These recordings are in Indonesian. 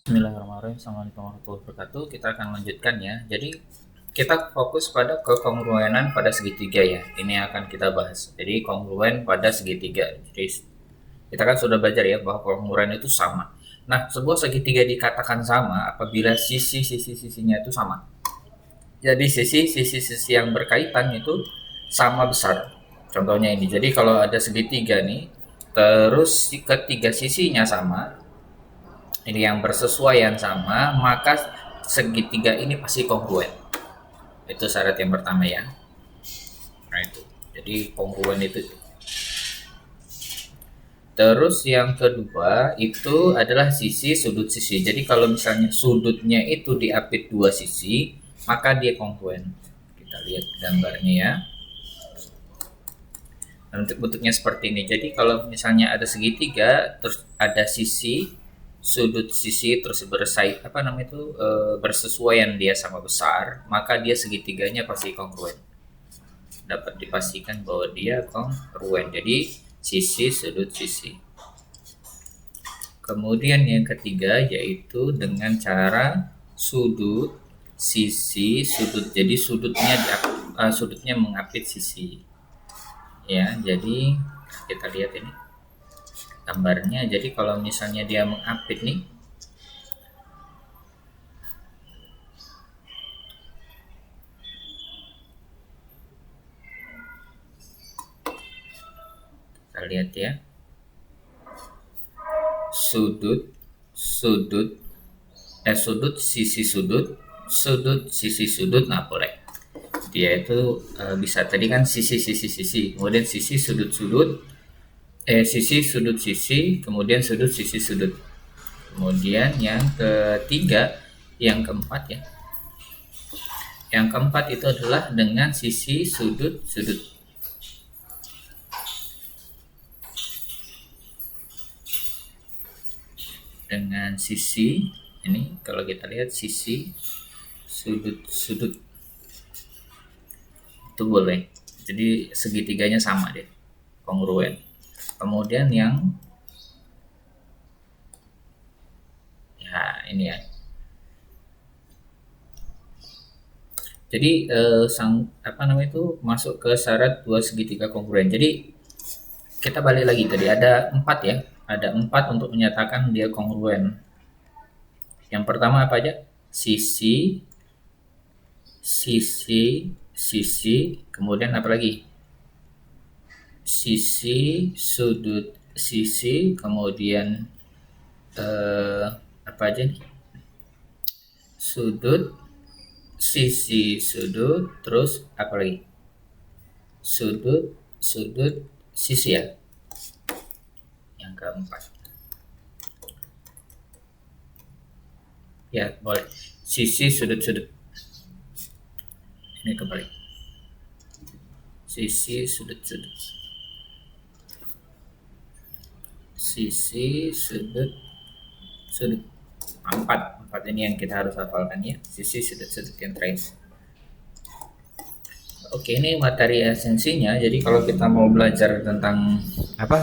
Bismillahirrahmanirrahim. Assalamualaikum warahmatullahi wabarakatuh. Kita akan lanjutkan ya. Jadi kita fokus pada kekongruenan pada segitiga ya. Ini akan kita bahas. Jadi kongruen pada segitiga. Jadi kita kan sudah belajar ya bahwa kongruen itu sama. Nah, sebuah segitiga dikatakan sama apabila sisi-sisi-sisinya itu sama. Jadi sisi-sisi yang berkaitan itu sama besar. Contohnya ini. Jadi kalau ada segitiga nih, terus ketiga sisinya sama, ini yang bersesuaian sama, maka segitiga ini pasti kongruen. Itu syarat yang pertama ya. Nah itu. Jadi kongruen itu. Terus yang kedua itu adalah sisi sudut sisi. Jadi kalau misalnya sudutnya itu diapit dua sisi, maka dia kongruen. Kita lihat gambarnya ya. Untuk bentuknya seperti ini. Jadi kalau misalnya ada segitiga, terus ada sisi, sudut sisi terus bersesuaian dia sama besar, maka dia segitiganya pasti kongruen. Dapat dipastikan bahwa dia kongruen. Jadi sisi sudut sisi. Kemudian yang ketiga yaitu dengan cara sudut sisi sudut. Jadi sudutnya mengapit sisi. Ya, jadi kita lihat ini gambarnya. Jadi kalau misalnya dia mengapit nih, kita lihat ya, sudut sisi sudut sisi sudut. Nah boleh dia itu bisa tadi kan sisi, kemudian sisi sudut sisi, kemudian sudut sisi sudut. Kemudian yang ketiga, yang keempat ya, yang keempat itu adalah dengan sisi sudut dengan sisi ini. Kalau kita lihat sisi sudut itu boleh, jadi segitiganya sama deh, kongruen. Kemudian yang ya ini ya, jadi masuk ke syarat dua segitiga kongruen. Jadi kita balik lagi, tadi ada 4 ya, ada 4 untuk menyatakan dia kongruen. Yang pertama apa aja? Sisi, kemudian apa lagi? Sisi, sudut sisi, kemudian apa aja nih? Sudut, sisi, sudut, terus apa lagi? Sudut, sisi ya. Yang keempat. Ya, boleh. Sisi, sudut. Ini kembali. Sisi, sudut. Sisi, sudut. Empat ini yang kita harus hafalkan ya. Sisi, sudut yang terakhir. Oke, ini materi esensinya. Jadi kalau kita mau belajar tentang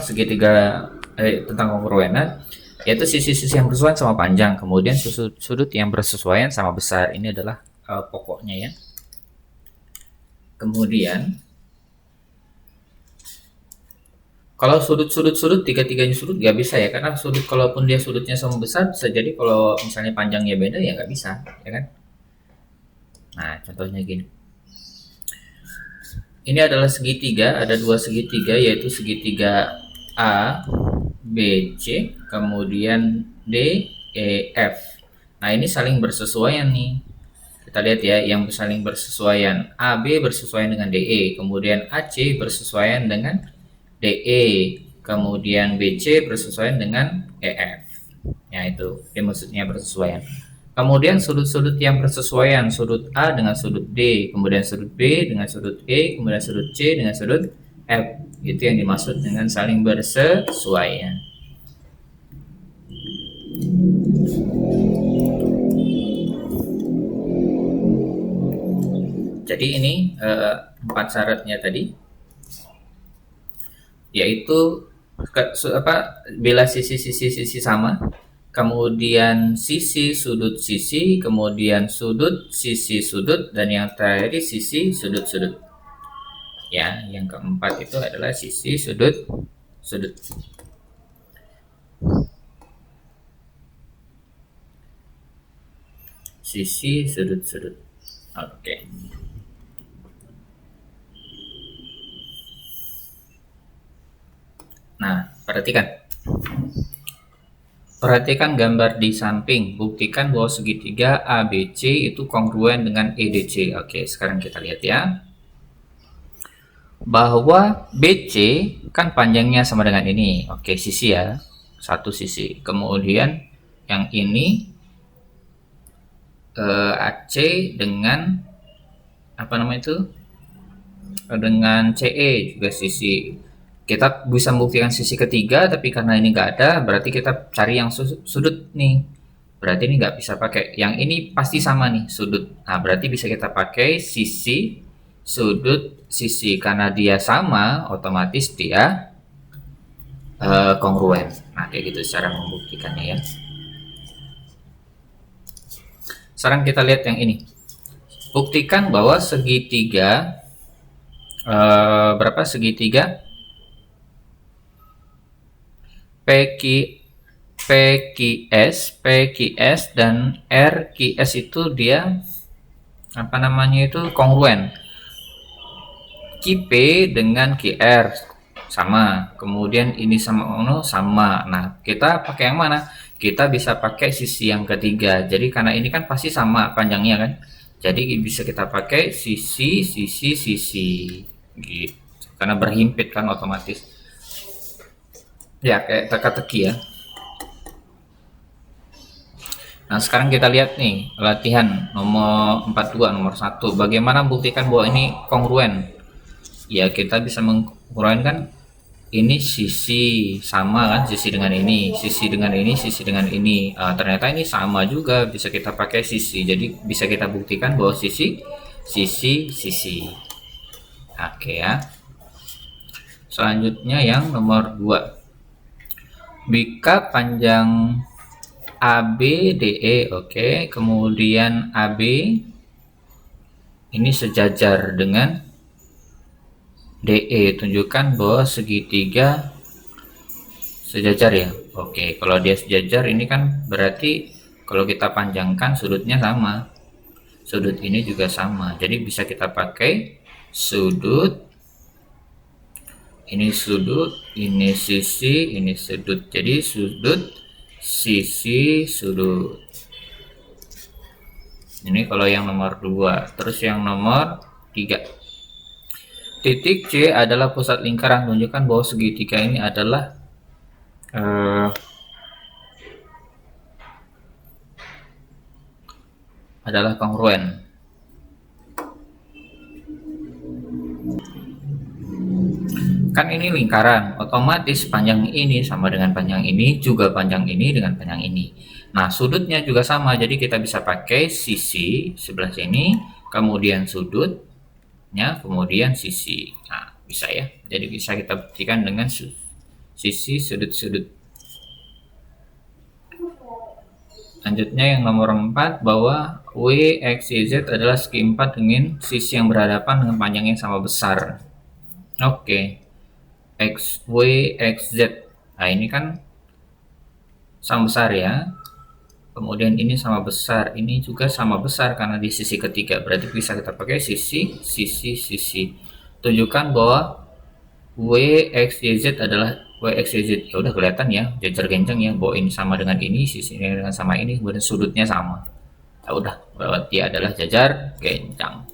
segitiga tentang kongruenan, yaitu sisi-sisi yang bersesuaian sama panjang, kemudian sudut yang bersesuaian sama besar. Ini adalah pokoknya ya. Kemudian kalau sudut tiga-tiganya sudut nggak bisa ya, karena sudut kalaupun dia sudutnya sama besar, bisa jadi kalau misalnya panjangnya beda ya nggak bisa ya kan. Nah contohnya gini, ini adalah segitiga, ada dua segitiga, yaitu segitiga A B C, kemudian D E F. Nah ini saling bersesuaian nih. Kita lihat ya, yang saling bersesuaian AB bersesuaian dengan DE, kemudian AC bersesuaian dengan DE, kemudian BC bersesuaian dengan EF. Ya itu maksudnya bersesuaian. Kemudian sudut-sudut yang bersesuaian, sudut A dengan sudut D, kemudian sudut B dengan sudut E, kemudian sudut C dengan sudut F. Itu yang dimaksud dengan saling bersesuaian. Jadi ini 4 syaratnya tadi, yaitu bila sisi sama, kemudian sisi sudut sisi, kemudian sudut sisi sudut, dan yang terakhir sisi sudut sudut. Ya, yang keempat itu adalah sisi sudut sudut. Sisi sudut sudut. Oke. Nah, perhatikan gambar di samping. Buktikan bahwa segitiga ABC itu kongruen dengan EDC. Oke, sekarang kita lihat ya. Bahwa BC kan panjangnya sama dengan ini. Oke, sisi ya. Satu sisi. Kemudian yang ini AC dengan apa namanya itu? Dengan CE juga sisi. Kita bisa membuktikan sisi ketiga, tapi karena ini nggak ada, berarti kita cari yang sudut nih. Berarti ini nggak bisa pakai. Yang ini pasti sama nih sudut. Nah, berarti bisa kita pakai sisi sudut sisi. Karena dia sama, otomatis dia kongruen. Nah, kayak gitu cara membuktikannya ya. Sekarang kita lihat yang ini. Buktikan bahwa segitiga berapa segitiga PQS dan RQS itu dia apa namanya itu kongruen. QP dengan QR sama, kemudian ini sama ono sama. Nah, kita pakai yang mana? Kita bisa pakai sisi yang ketiga. Jadi karena ini kan pasti sama panjangnya kan, jadi bisa kita pakai sisi gitu, karena berhimpit kan otomatis ya, kayak teka-teki ya. Nah, sekarang kita lihat nih latihan nomor 42 nomor 1. Bagaimana buktikan bahwa ini kongruen? Ya, kita bisa mengkongruen ini sisi sama kan, sisi dengan ini, sisi dengan ini, sisi dengan ini. Ternyata ini sama juga, bisa kita pakai sisi. Jadi bisa kita buktikan bahwa sisi. Oke ya. Selanjutnya yang nomor 2. Bika panjang ABDE, oke. Kemudian AB ini sejajar dengan DE. Tunjukkan bahwa segitiga sejajar ya. Oke, kalau dia sejajar ini kan berarti kalau kita panjangkan sudutnya sama. Sudut ini juga sama. Jadi bisa kita pakai sudut. Ini sudut, ini sisi, ini sudut. Jadi sudut, sisi, sudut. Ini kalau yang nomor 2. Terus yang nomor 3. Titik C adalah pusat lingkaran. Tunjukkan bahwa segitiga ini adalah kongruen. Kan ini lingkaran, otomatis panjang ini sama dengan panjang ini, juga panjang ini dengan panjang ini. Nah, sudutnya juga sama, jadi kita bisa pakai sisi sebelah sini, kemudian sudutnya, kemudian sisi. Nah, bisa ya. Jadi bisa kita buktikan dengan sisi sudut-sudut. Selanjutnya yang nomor 4, bahwa WXYZ adalah segi 4 dengan sisi yang berhadapan dengan panjang yang sama besar. Oke. XY, XZ. Nah, ini kan sama besar ya. Kemudian ini sama besar, ini juga sama besar karena di sisi ketiga. Berarti bisa kita pakai sisi. Tunjukkan bahwa WXYZ adalah WXYZ. Ya udah kelihatan ya, jajar genjang ya, bahwa ini sama dengan ini, sisi ini dengan sama ini, kemudian sudutnya sama. Ya udah, berarti adalah jajar genjang.